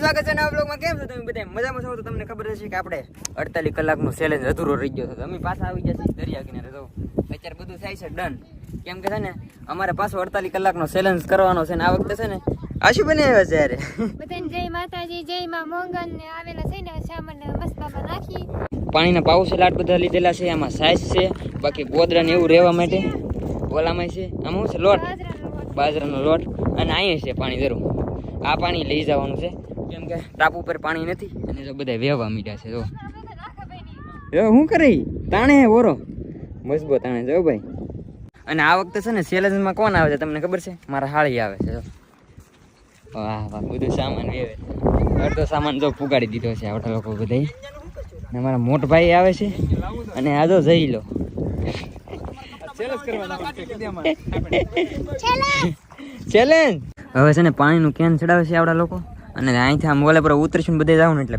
સ્વાગત છે નવા બ્લોગમાં. કેમ છો તમે બધા? મજામાં છો? તો તમને ખબર હશે કે આપણે 48 કલાકનો ચેલેન્જ અધૂરો રહી ગયો છે. અમે પાછા આવી ગયા છીએ દરિયા કિનારે. તો અત્યારે બધું થાય છે ડન. કેમ કે છે ને અમારે પાછો 48 કલાકનો ચેલેન્જ કરવાનો છે ને આ વખતે છે ને આશુ બને આવ્યા છે યાર. બધાને જય માતાજી, જય માં મોંગલ ને આવેલા છે ને સામાન મસ્ત બાબા નાખી. પાણીના પાઉસેલાટ બધા લીધેલા છે. આમાં સાઈઝ છે, બાકી ગોદરા ને એવું રહેવા માટે ઓલામાં છે. આમાં શું છે? લોટ, બાજરાનો લોટ. અને અહીંયા છે પાણી જરૂર. આ પાણી લઈ જવાનું છે કેમ કે ટાપુ ઉપર પાણી નથી અને જો બધા વેવા મીઠા છે. જો શું કરે તાણે ઓરો મજબૂત તાણે જો ભાઈ. અને આ વખતે છે ને ચેલેન્જમાં કોણ આવે છે તમને ખબર છે? મારા હાળી આવે છે. જો વાહ વાહ, બધું સામાન વેવે. અડધો સામાન જો પુગાડી દીધો છે આવતા લોકો બધા. ને મારા મોટ ભાઈ આવે છે અને આ જો જઈ લો ચેલેન્જ. હવે છે ને પાણીનું કેન ચડાવે છે આવડા લોકો અને અહીંથી આમ ઓલા પર ઉતરશું બધે જાવ ને એટલે